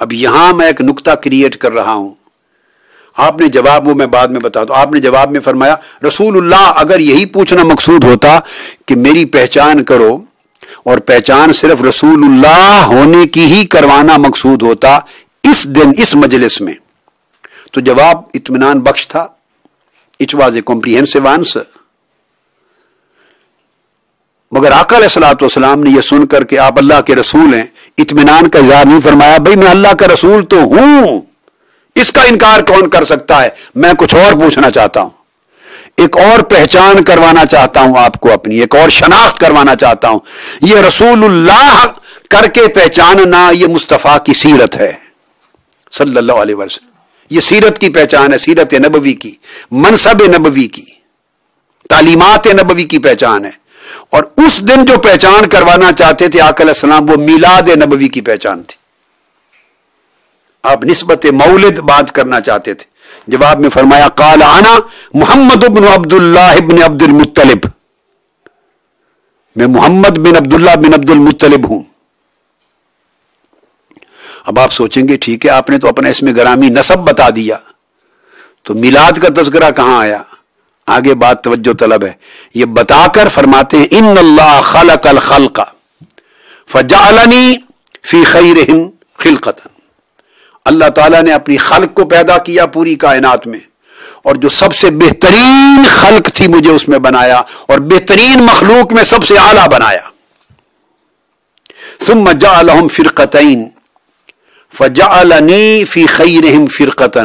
اب یہاں میں ایک نقطہ کریٹ کر رہا ہوں. آپ نے جواب، وہ میں بعد میں بتا دوں، آپ نے جواب میں فرمایا رسول اللہ، اگر یہی پوچھنا مقصود ہوتا کہ میری پہچان کرو اور پہچان صرف رسول اللہ ہونے کی ہی کروانا مقصود ہوتا اس دن اس مجلس میں، تو جواب اطمینان بخش تھا. It was a comprehensive answer. مگر آقا علیہ الصلوۃ والسلام نے یہ سن کر کہ آپ اللہ کے رسول ہیں اطمینان کا اظہار نہیں فرمایا. بھائی میں اللہ کا رسول تو ہوں، اس کا انکار کون کر سکتا ہے؟ میں کچھ اور پوچھنا چاہتا ہوں، ایک اور پہچان کروانا چاہتا ہوں آپ کو، اپنی ایک اور شناخت کروانا چاہتا ہوں. یہ رسول اللہ کر کے پہچاننا یہ مصطفیٰ کی سیرت ہے صلی اللہ علیہ وسلم. یہ سیرت کی پہچان ہے، سیرت نبوی کی، منصب نبوی کی، تعلیمات نبوی کی پہچان ہے. اور اس دن جو پہچان کروانا چاہتے تھے آقا علیہ السلام، وہ میلاد نبوی کی پہچان تھی. آپ نسبت مولد بات کرنا چاہتے تھے. جواب میں فرمایا قال انا محمد بن عبد اللہ بن عبد المطلب، میں محمد بن عبداللہ بن عبد المطلب ہوں. اب آپ سوچیں گے ٹھیک ہے، آپ نے تو اپنا اسم گرامی نسب بتا دیا، تو میلاد کا تذکرہ کہاں آیا؟ آگے بات توجہ طلب ہے. یہ بتا کر فرماتے ہیں ان اللہ خلق الخلق فجعلنی فی خیرہم خلقۃ. اللہ تعالیٰ نے اپنی خلق کو پیدا کیا پوری کائنات میں، اور جو سب سے بہترین خلق تھی مجھے اس میں بنایا، اور بہترین مخلوق میں سب سے اعلیٰ بنایا. ثم جعلہم فرقتین فجعلنی فی خیرہم فرقۃ.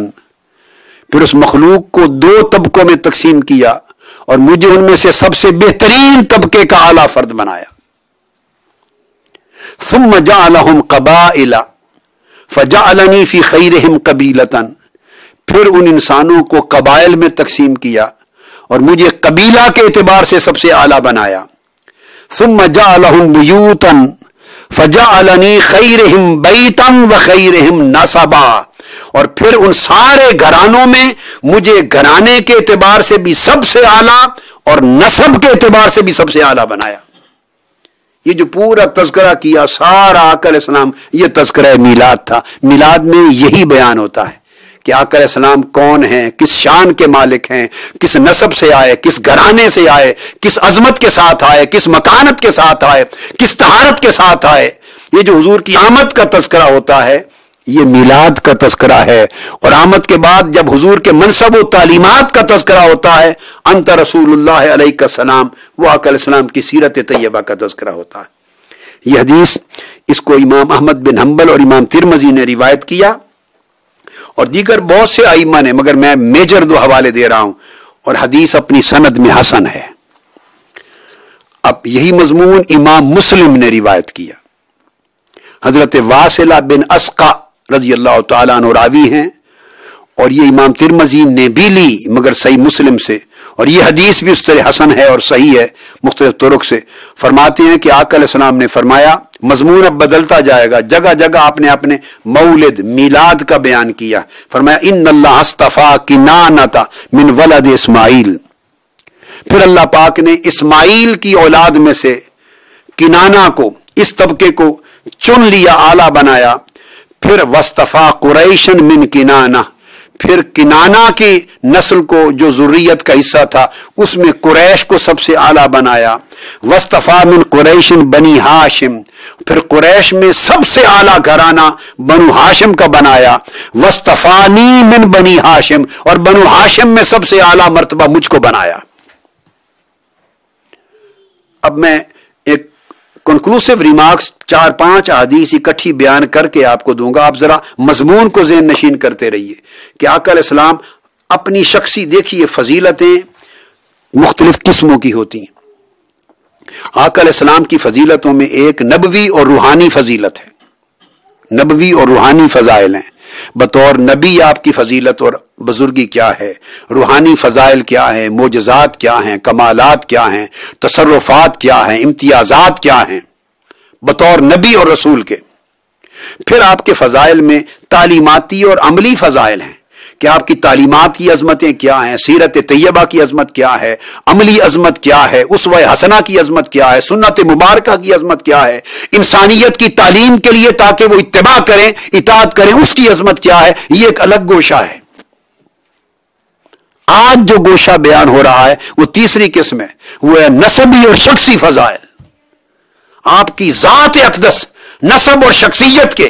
پھر اس مخلوق کو دو طبقوں میں تقسیم کیا اور مجھے ان میں سے سب سے بہترین طبقے کا اعلیٰ فرد بنایا. ثم جعلہم قبائل فجعلنی فی خیرہم قبیلۃ. پھر ان انسانوں کو قبائل میں تقسیم کیا اور مجھے قبیلہ کے اعتبار سے سب سے اعلیٰ بنایا. ثم جعلہم بیوتا فجعلنی خیرہم بیتا وخیرہم نسبا. اور پھر ان سارے گھرانوں میں مجھے گھرانے کے اعتبار سے بھی سب سے اعلیٰ اور نسب کے اعتبار سے بھی سب سے اعلیٰ بنایا. یہ جو پورا تذکرہ کیا سارا آقا علیہ السلام، یہ تذکرہ میلاد تھا. میلاد میں یہی بیان ہوتا ہے کہ آقا علیہ السلام کون ہیں، کس شان کے مالک ہیں، کس نسب سے آئے، کس گھرانے سے آئے، کس عظمت کے ساتھ آئے، کس مکانت کے ساتھ آئے، کس طہارت کے ساتھ آئے. یہ جو حضور کی آمد کا تذکرہ ہوتا ہے یہ میلاد کا تذکرہ ہے. اور آمد کے بعد جب حضور کے منصب و تعلیمات کا تذکرہ ہوتا ہے انت رسول اللہ علیہ السلام، وہ آقا علیہ السلام کی سیرت طیبہ کا تذکرہ ہوتا ہے. یہ حدیث اس کو امام احمد بن حنبل اور امام ترمذی نے روایت کیا اور دیگر بہت سے ائمہ نے، مگر میں میجر دو حوالے دے رہا ہوں، اور حدیث اپنی سند میں حسن ہے. اب یہی مضمون امام مسلم نے روایت کیا. حضرت واصلہ بن اسقع رضی اللہ تعالیٰ عنہ راوی ہیں، اور یہ امام ترمذی نے بھی لی مگر صحیح مسلم سے، اور یہ حدیث بھی اس طرح حسن ہے اور صحیح ہے مختلف طرق سے. فرماتے ہیں کہ آقا علیہ السلام نے فرمایا، مضمون اب بدلتا جائے گا، جگہ جگہ آپ نے اپنے مولد میلاد کا بیان کیا. فرمایا ان اللہ اصطفیٰ کنانۃ من ولد اسماعیل. پھر اللہ پاک نے اسماعیل کی اولاد میں سے کنانہ کو، اس طبقے کو چن لیا، اعلیٰ بنایا. پھر واصطفیٰ قریشن من کنانہ. پھر کنانہ کی نسل کو جو ذریت کا حصہ تھا اس میں قریش کو سب سے اعلیٰ بنایا. واصطفیٰ من قریشن بنی ہاشم. پھر قریش میں سب سے اعلیٰ گھرانہ بنو ہاشم کا بنایا. واصطفانی من بنی ہاشم. اور بنو ہاشم میں سب سے اعلیٰ مرتبہ مجھ کو بنایا. اب میں ایک کنکلوسیو ریمارکس 4-5 احادیث اکٹھی بیان کر کے آپ کو دوں گا. آپ ذرا مضمون کو ذہن نشین کرتے رہیے کہ آقا علیہ السلام اپنی شخصی، دیکھیے فضیلتیں مختلف قسموں کی ہوتی ہیں. آقا علیہ السلام کی فضیلتوں میں ایک نبوی اور روحانی فضیلت ہے. نبوی اور روحانی فضائل ہیں. بطور نبی آپ کی فضیلت اور بزرگی کیا ہے، روحانی فضائل کیا ہیں، معجزات کیا ہیں، کمالات کیا ہیں، تصرفات کیا ہیں، امتیازات کیا ہیں بطور نبی اور رسول کے. پھر آپ کے فضائل میں تعلیماتی اور عملی فضائل ہیں کہ آپ کی تعلیمات کی عظمتیں کیا ہیں، سیرت طیبہ کی عظمت کیا ہے، عملی عظمت کیا ہے، اسوہ حسنہ کی عظمت کیا ہے، سنت مبارکہ کی عظمت کیا ہے، انسانیت کی تعلیم کے لیے تاکہ وہ اتباع کریں، اطاعت کریں، اس کی عظمت کیا ہے، یہ ایک الگ گوشہ ہے۔ آج جو گوشہ بیان ہو رہا ہے وہ تیسری قسم ہے، وہ ہے نسبی اور شخصی فضائل۔ آپ کی ذات اقدس، نسب اور شخصیت کے،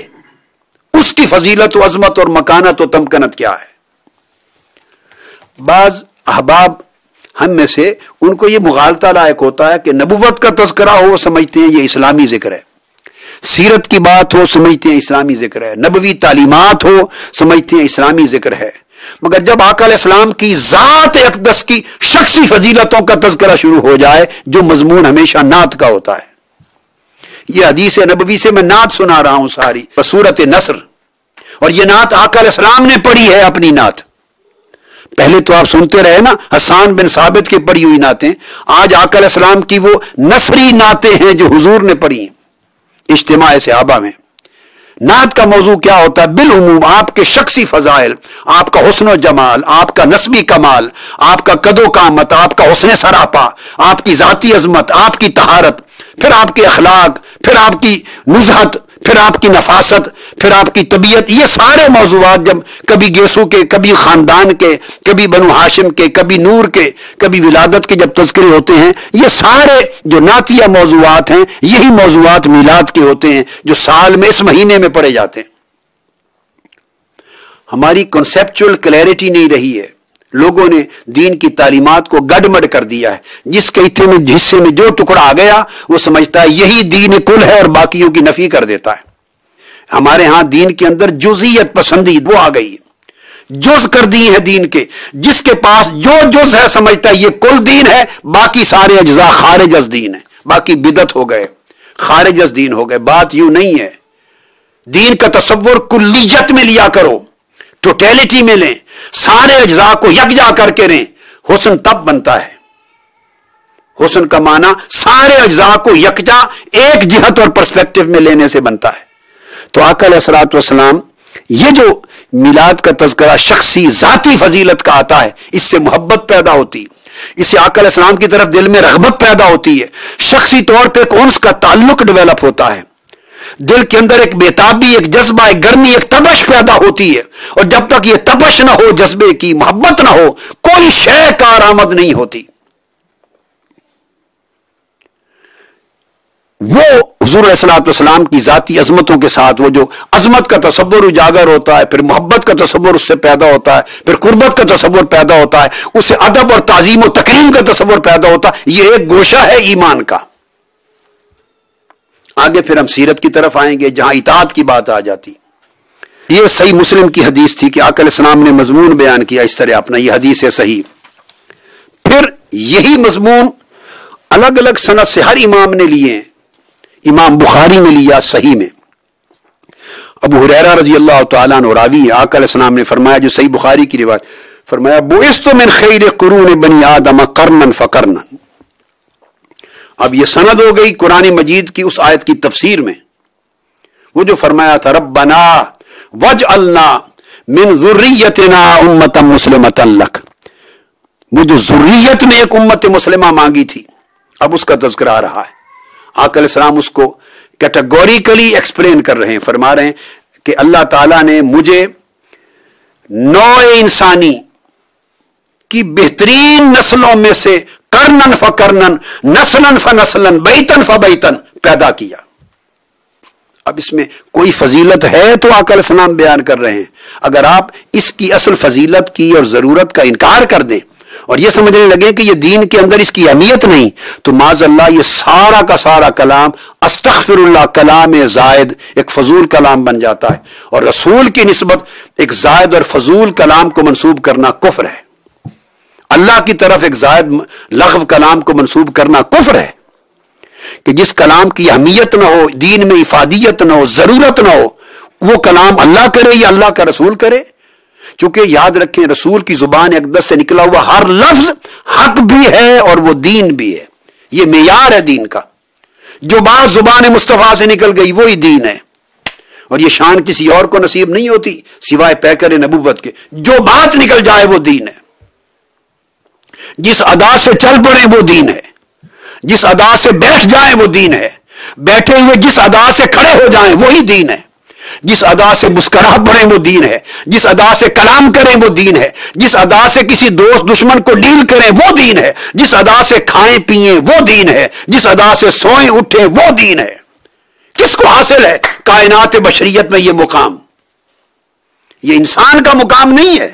اس کی فضیلت و عظمت اور مکانت و تمکنت کیا ہے۔ بعض احباب ہم میں سے ان کو یہ مغالطہ لائق ہوتا ہے کہ نبوت کا تذکرہ ہو سمجھتے ہیں یہ اسلامی ذکر ہے، سیرت کی بات ہو سمجھتے ہیں اسلامی ذکر ہے، نبوی تعلیمات ہو سمجھتے ہیں اسلامی ذکر ہے، مگر جب آقا علیہ السلام کی ذات اقدس کی شخصی فضیلتوں کا تذکرہ شروع ہو جائے، جو مضمون ہمیشہ نعت کا ہوتا ہے۔ یہ حدیث نبوی سے میں نعت سنا رہا ہوں ساری سورۃ نصر، اور یہ نعت آقا علیہ السلام نے پڑھی ہے اپنی نعت۔ پہلے تو آپ سنتے رہے نا حسان بن ثابت کی پڑھی ہوئی نعتیں، آج آقا علیہ السلام کی وہ نصری نعتیں ہیں جو حضور نے پڑھی اجتماع صحابہ میں۔ نعت کا موضوع کیا ہوتا ہے؟ بالعموم آپ کے شخصی فضائل، آپ کا حسن و جمال، آپ کا نسبی کمال، آپ کا قد و قامت، آپ کا حسن سراپا، آپ کی ذاتی عظمت، آپ کی طہارت، پھر آپ کے اخلاق، پھر آپ کی نزہت، پھر آپ کی نفاست، پھر آپ کی طبیعت، یہ سارے موضوعات جب کبھی گیسو کے، کبھی خاندان کے، کبھی بنو ہاشم کے، کبھی نور کے، کبھی ولادت کے جب تذکرے ہوتے ہیں، یہ سارے جو نعتیہ موضوعات ہیں یہی موضوعات میلاد کے ہوتے ہیں جو سال میں اس مہینے میں پڑھے جاتے ہیں۔ ہماری کنسیپچول کلیئرٹی نہیں رہی ہے، لوگوں نے دین کی تعلیمات کو گڈمڈ کر دیا ہے، جس کے حصے میں جو ٹکڑا آ گیا وہ سمجھتا ہے یہی دین کل ہے اور باقیوں کی نفی کر دیتا ہے۔ ہمارے ہاں دین کے اندر جزئیت پسندی وہ آ گئی ہے، جز کر دی ہے دین کے، جس کے پاس جو جز ہے سمجھتا ہے یہ کل دین ہے، باقی سارے اجزاء خارج از دین ہے، باقی بدعت ہو گئے، خارج از دین ہو گئے۔ بات یوں نہیں ہے، دین کا تصور کلیت میں لیا کرو، ٹوٹیلٹی میں لیں، سارے اجزاء کو یکجا کر کے لیں، حسن تب بنتا ہے۔ حسن کا معنی سارے اجزاء کو یکجا ایک جہت اور پرسپیکٹو میں لینے سے بنتا ہے۔ تو آقا علیہ الصلوۃ والسلام یہ جو میلاد کا تذکرہ شخصی ذاتی فضیلت کا آتا ہے، اس سے محبت پیدا ہوتی، اس سے آقا علیہ السلام کی طرف دل میں رغبت پیدا ہوتی ہے، شخصی طور پہ ایک انس کا تعلق ڈیولپ ہوتا ہے، دل کے اندر ایک بیتابی، ایک جذبہ، ایک گرمی، ایک تپش پیدا ہوتی ہے، اور جب تک یہ تپش نہ ہو، جذبے کی محبت نہ ہو، کوئی شے کارآمد نہیں ہوتی۔ وہ حضور علیہ الصلوۃ والسلام کی ذاتی عظمتوں کے ساتھ وہ جو عظمت کا تصور اجاگر ہوتا ہے، پھر محبت کا تصور اس سے پیدا ہوتا ہے، پھر قربت کا تصور پیدا ہوتا ہے، اس سے ادب اور تعظیم و تکریم کا تصور پیدا ہوتا ہے، یہ ایک گوشہ ہے ایمان کا۔ آگے پھر ہم سیرت کی طرف آئیں گے جہاں اطاعت کی بات آ جاتی۔ یہ صحیح مسلم کی حدیث تھی کہ آقا علیہ السلام نے مضمون بیان کیا اس طرح اپنا، یہ حدیث ہے صحیح۔ پھر یہی مضمون الگ الگ سند سے ہر امام نے لیے ہیں۔ امام بخاری میں لیا صحیح میں، ابو ہریرہ رضی اللہ تعالیٰ عنہ راوی ہے، آقا علیہ السلام نے فرمایا، جو صحیح بخاری کی روایت، فرمایا بعثت من خیر قرون بنی آدم قرنا فقرنا۔ اب یہ سند ہو گئی قرآن مجید کی اس آیت کی تفسیر میں، وہ جو فرمایا تھا ربنا وجعلنا من ذریتنا امتا مسلمتا لک، وہ جو ذریت میں ایک امت مسلمہ مانگی تھی، اب اس کا تذکرہ آ رہا ہے۔ آقا علیہ السلام اس کو کیٹیگوریکلی ایکسپلین کر رہے ہیں، فرما رہے ہیں کہ اللہ تعالیٰ نے مجھے نوع انسانی کی بہترین نسلوں میں سے کرنن فکرنن، نسلن فنسلن، بیتن فبیتن پیدا کیا۔ اب اس میں کوئی فضیلت ہے تو آقا علیہ السلام بیان کر رہے ہیں، اگر آپ اس کی اصل فضیلت کی اور ضرورت کا انکار کر دیں اور یہ سمجھنے لگے کہ یہ دین کے اندر اس کی اہمیت نہیں، تو معاذ اللہ یہ سارا کا سارا کلام استغفر اللہ کلام زائد، ایک فضول کلام بن جاتا ہے، اور رسول کی نسبت ایک زائد اور فضول کلام کو منسوب کرنا کفر ہے، اللہ کی طرف ایک زائد لغو کلام کو منسوب کرنا کفر ہے، کہ جس کلام کی اہمیت نہ ہو، دین میں افادیت نہ ہو، ضرورت نہ ہو، وہ کلام اللہ کرے یا اللہ کا رسول کرے۔ چونکہ یاد رکھیں رسول کی زبان اقدس سے نکلا ہوا ہر لفظ حق بھی ہے اور وہ دین بھی ہے، یہ معیار ہے دین کا، جو بات زبان مصطفیٰ سے نکل گئی وہی دین ہے، اور یہ شان کسی اور کو نصیب نہیں ہوتی سوائے پیکر نبوت کے. جو بات نکل جائے وہ دین ہے. جس ادا سے چل پڑے وہ دین ہے. جس ادا سے بیٹھ جائیں وہ دین ہے. بیٹھے ہوئے جس ادا سے کھڑے ہو جائیں وہی دین ہے. جس ادا سے مسکرا پڑیں وہ دین ہے. جس ادا سے کلام کریں وہ دین ہے. جس ادا سے کسی دوست دشمن کو ڈیل کریں وہ دین ہے. جس ادا سے کھائیں پیئیں وہ دین ہے. جس ادا سے سوئیں اٹھیں وہ دین ہے. کس کو حاصل ہے کائنات بشریت میں یہ مقام؟ یہ انسان کا مقام نہیں ہے.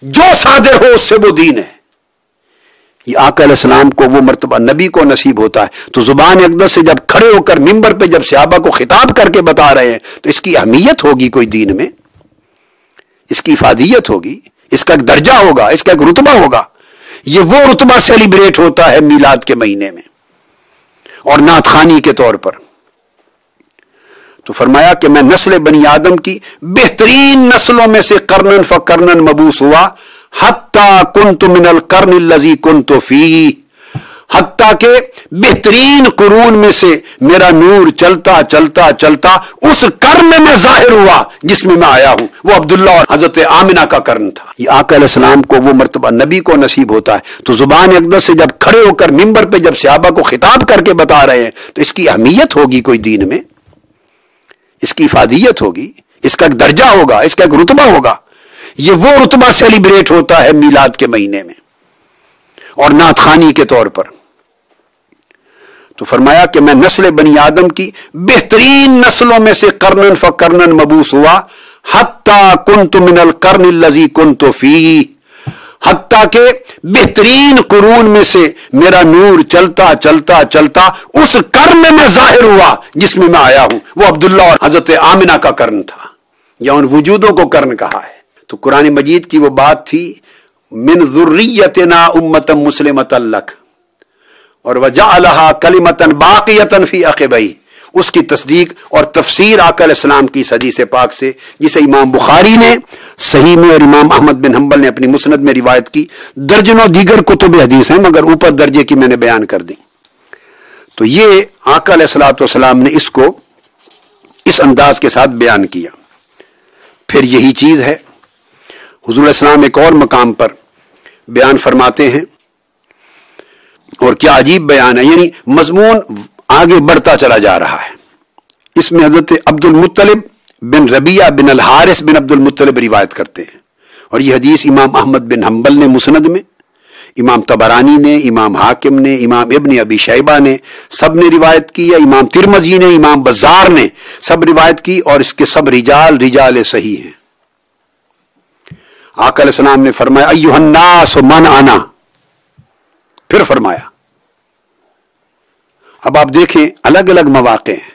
جو صادر ہو اس سے وہ دین ہے. یہ آقا علیہ السلام کو وہ مرتبہ نبی کو نصیب ہوتا ہے. تو زبان اقدس سے جب کھڑے ہو کر منبر پہ جب صحابہ کو خطاب کر کے بتا رہے ہیں تو اس کی اہمیت ہوگی کوئی دین میں. اس کی افادیت ہوگی, اس کا ایک درجہ ہوگا, اس کا ایک رتبہ ہوگا. یہ وہ رتبہ سیلیبریٹ ہوتا ہے میلاد کے مہینے میں اور نعت خوانی کے طور پر. تو فرمایا کہ میں نسل بنی آدم کی بہترین نسلوں میں سے قرنن فقرنن مبعوث ہوا حتیٰ کنت من القرن الذی کنت فیہ, حتیٰ کہ بہترین قرون میں سے میرا نور چلتا چلتا چلتا اس قرن میں ظاہر ہوا جس میں میں آیا ہوں. وہ عبداللہ اور حضرت آمنہ کا قرن تھا. یہ آقا علیہ السلام کو وہ مرتبہ نبی کو نصیب ہوتا ہے. تو زبان اقدس سے جب کھڑے ہو کر منبر پہ جب صحابہ کو خطاب کر کے بتا رہے ہیں تو اس کی اہمیت ہوگی کوئی دین میں. اس کی افادیت ہوگی, اس کا ایک درجہ ہوگا, اس کا ایک رتبہ ہوگا. یہ وہ رتبہ سیلیبریٹ ہوتا ہے میلاد کے مہینے میں اور نعت خوانی کے طور پر. تو فرمایا کہ میں نسل بنی آدم کی بہترین نسلوں میں سے قرنن فقرنن مبعوث ہوا حتیٰ کنت من القرن الذی کنت فیہ, حتیٰ کہ بہترین قرون میں سے میرا نور چلتا چلتا چلتا اس قرن میں ظاہر ہوا جس میں میں آیا ہوں. وہ عبداللہ اور حضرت آمنہ کا قرن تھا, یا ان وجودوں کو قرن کہا ہے. تو قرآن مجید کی وہ بات تھی من ذریتنا امتا مسلمتا لک اور وجعلہا کلمتا باقیتا فی عقبیہ. اس کی تصدیق اور تفسیر آقا علیہ السلام کی اس حدیث پاک سے جسے امام بخاری نے صحیح میں اور امام احمد بن حنبل نے اپنی مسند میں روایت کی. درجنوں دیگر کتب حدیث ہیں مگر اوپر درجے کی میں نے بیان کر دی. تو یہ آقا علیہ الصلوۃ والسلام نے اس کو اس انداز کے ساتھ بیان کیا. پھر یہی چیز ہے حضور علیہ السلام ایک اور مقام پر بیان فرماتے ہیں, اور کیا عجیب بیان ہے, یعنی مضمون آگے بڑھتا چلا جا رہا ہے. اس میں حضرت عبد المطلب بن ربیعہ بن الحارث بن عبد المطلب روایت کرتے ہیں, اور یہ حدیث امام احمد بن حنبل نے مسند میں, امام طبرانی نے, امام حاکم نے, امام ابن ابی شیبہ نے سب نے روایت کی, یا امام ترمذی نے, امام بزار نے سب روایت کی, اور اس کے سب رجال صحیح ہیں. آقا علیہ السلام نے فرمایا ایھا الناس من انا. پھر فرمایا, اب آپ دیکھیں الگ الگ مواقع ہیں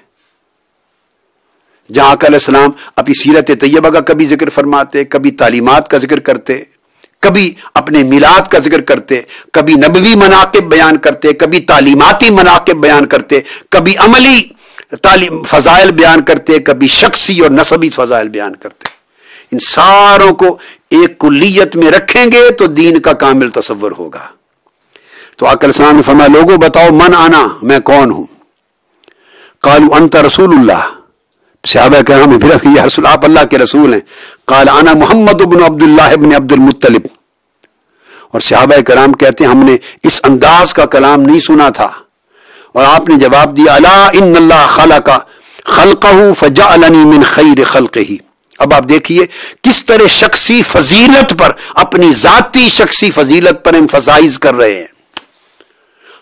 جہاں آقا علیہ السلام اپنی سیرت طیبہ کا کبھی ذکر فرماتے, کبھی تعلیمات کا ذکر کرتے, کبھی اپنے میلاد کا ذکر کرتے, کبھی نبوی مناقب بیان کرتے, کبھی تعلیماتی مناقب بیان کرتے, کبھی عملی فضائل بیان کرتے, کبھی شخصی اور نسبی فضائل بیان کرتے. ان ساروں کو ایک کلیت میں رکھیں گے تو دین کا کامل تصور ہوگا. تو آقا علیہ السلام نے فرمایا لوگوں بتاؤ من انا, میں کون ہوں؟ قالوا انت رسول اللہ. صحابہ کرام نے پھر یا رسول آپ اللہ کے رسول ہیں. قال انا محمد بن عبداللہ بن عبد المطلب. اور صحابہ کرام کہتے ہیں ہم نے اس انداز کا کلام نہیں سنا تھا, اور آپ نے جواب دیا الا ان اللہ خلق خلقہ فجعلنی من خیر خلقہ. اب آپ دیکھیے کس طرح شخصی فضیلت پر, اپنی ذاتی شخصی فضیلت پر ایمفسائز کر رہے ہیں.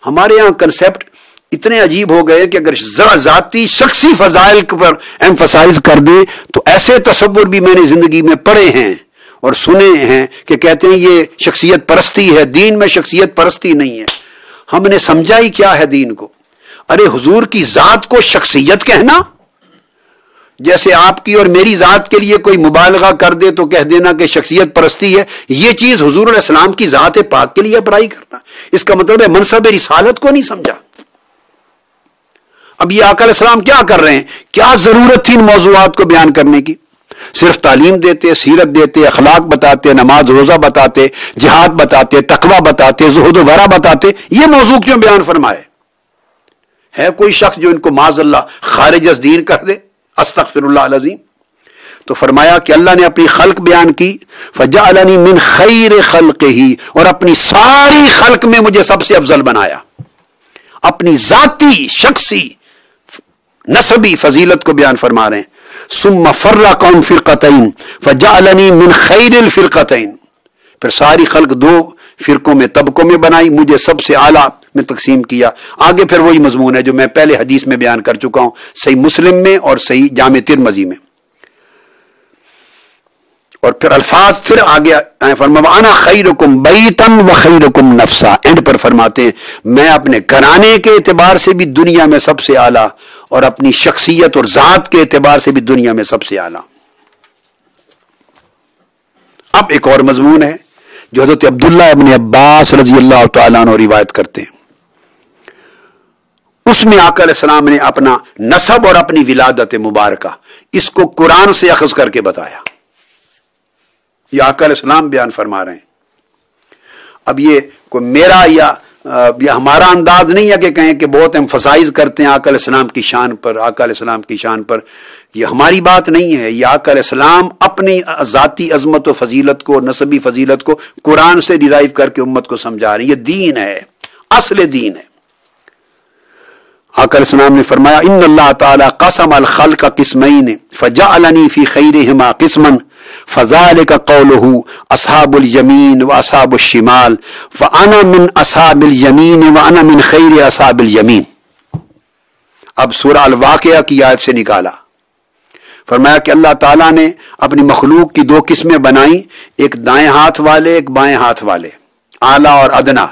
ہمارے یہاں کنسپٹ اتنے عجیب ہو گئے کہ اگر ذاتی شخصی فضائل پر ایمفسائز کر دیں تو ایسے تصور بھی میں نے زندگی میں پڑھے ہیں اور سنے ہیں کہ کہتے ہیں یہ شخصیت پرستی ہے. دین میں شخصیت پرستی نہیں ہے. ہم نے سمجھا ہی کیا ہے دین کو؟ ارے حضور کی ذات کو شخصیت کہنا, جیسے آپ کی اور میری ذات کے لیے کوئی مبالغہ کر دے تو کہہ دینا کہ شخصیت پرستی ہے, یہ چیز حضور علیہ السلام کی ذات پاک کے لیے اپلائی کرنا, اس کا مطلب ہے منصب رسالت کو نہیں سمجھا. اب یہ آقا علیہ السلام کیا کر رہے ہیں؟ کیا ضرورت تھی ان موضوعات کو بیان کرنے کی؟ صرف تعلیم دیتے, سیرت دیتے, اخلاق بتاتے, نماز روزہ بتاتے, جہاد بتاتے, تقوی بتاتے, زہد و ورع بتاتے, یہ موضوع کیوں بیان فرمائے؟ ہے کوئی شخص جو ان کو معاذ اللہ خارج از دین کر دے؟ استغفراللہ العظیم. تو فرمایا کہ اللہ نے اپنی خلق بیان کی، فجعلنی من خیر خلقہ، اور اپنی ساری خلق میں مجھے سب سے افضل بنایا. اپنی ذاتی شخصی نسبی فضیلت کو بیان فرما رہے ہیں. ثم فرقهم فرقتین فجعلنی من خیر الفرقتین، پھر ساری خلق دو فرقوں میں طبقوں میں بنائی، مجھے سب سے اعلیٰ میں تقسیم کیا. آگے پھر وہی مضمون ہے جو میں پہلے حدیث میں بیان کر چکا ہوں، صحیح مسلم میں اور صحیح جامع ترمذی میں. اور پھر الفاظ پھر آگے فرمایا انا خیرکم بیتا و خیرکم نفسا. اینڈ پر فرماتے ہیں میں اپنے گھرانے کے اعتبار سے بھی دنیا میں سب سے اعلیٰ، اور اپنی شخصیت اور ذات کے اعتبار سے بھی دنیا میں سب سے اعلیٰ. اب ایک اور مضمون ہے جو حضرت عبداللہ ابن عباس رضی اللہ تعالیٰ عنہ روایت کرتے ہیں. اس میں آقا علیہ السلام نے اپنا نسب اور اپنی ولادت مبارکہ اس کو قرآن سے اخذ کر کے بتایا. یہ آقا علیہ السلام بیان فرما رہے ہیں. اب یہ کوئی میرا یا ہمارا انداز نہیں ہے کہ کہیں کہ بہت ایمفسائز کرتے ہیں آقا علیہ السلام کی شان پر، آقا علیہ السلام کی شان پر. یہ ہماری بات نہیں ہے. یہ آقا علیہ السلام اپنی ذاتی عظمت و فضیلت کو، نسبی فضیلت کو قرآن سے ڈرائیو کر کے امت کو سمجھا رہے ہیں. یہ دین ہے، اصل دین ہے. آقا علیہ السلام نے فرمایا ان اللہ تعالی قسم الخلق قسمین فجعلنی فی خیرہما قسما فذلك قوله اصحاب الیمین واصحاب الشمال فانا من اصحاب الیمین وانا من خیر اصحاب الیمین. اب سورہ الواقعہ کی آیت سے نکالا. فرمایا کہ اللہ تعالیٰ نے اپنی مخلوق کی دو قسمیں بنائیں، ایک دائیں ہاتھ والے، ایک بائیں ہاتھ والے، اعلیٰ اور ادنا،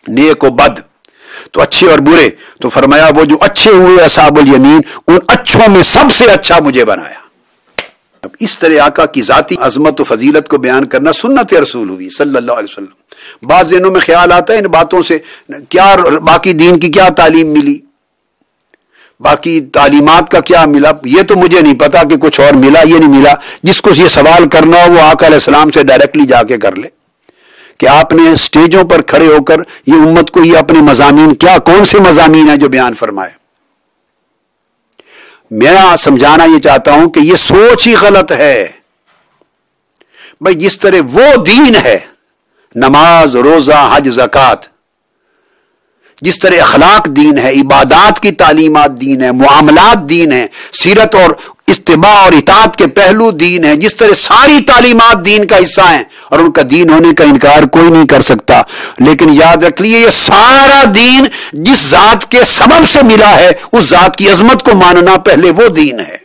نیک و بد، تو اچھے اور برے. تو فرمایا وہ جو اچھے ہوئے اصحاب الیمین، ان اچھوں میں سب سے اچھا مجھے بنایا. اب اس طرح آقا کی ذاتی عظمت و فضیلت کو بیان کرنا سنت رسول ہوئی صلی اللہ علیہ وسلم. بعض ذہنوں میں خیال آتا ہے ان باتوں سے کیا باقی دین کی کیا تعلیم ملی، باقی تعلیمات کا کیا ملا. یہ تو مجھے نہیں پتا کہ کچھ اور ملا یہ نہیں ملا. جس کو یہ سوال کرنا ہو وہ آقا علیہ السلام سے ڈائریکٹلی جا کے کر لے کہ آپ نے سٹیجوں پر کھڑے ہو کر یہ امت کو یہ اپنے مضامین کیا کون سے مضامین ہیں جو بیان فرمائے. میں سمجھانا یہ چاہتا ہوں کہ یہ سوچ ہی غلط ہے. بھائی جس طرح وہ دین ہے، نماز، روزہ، حج، زکوٰۃ، جس طرح اخلاق دین ہے، عبادات کی تعلیمات دین ہے، معاملات دین ہے، سیرت اور اتباع اور اطاعت کے پہلو دین ہے، جس طرح ساری تعلیمات دین کا حصہ ہیں اور ان کا دین ہونے کا انکار کوئی نہیں کر سکتا. لیکن یاد رکھ لیے یہ سارا دین جس ذات کے سبب سے ملا ہے اس ذات کی عظمت کو ماننا پہلے وہ دین ہے.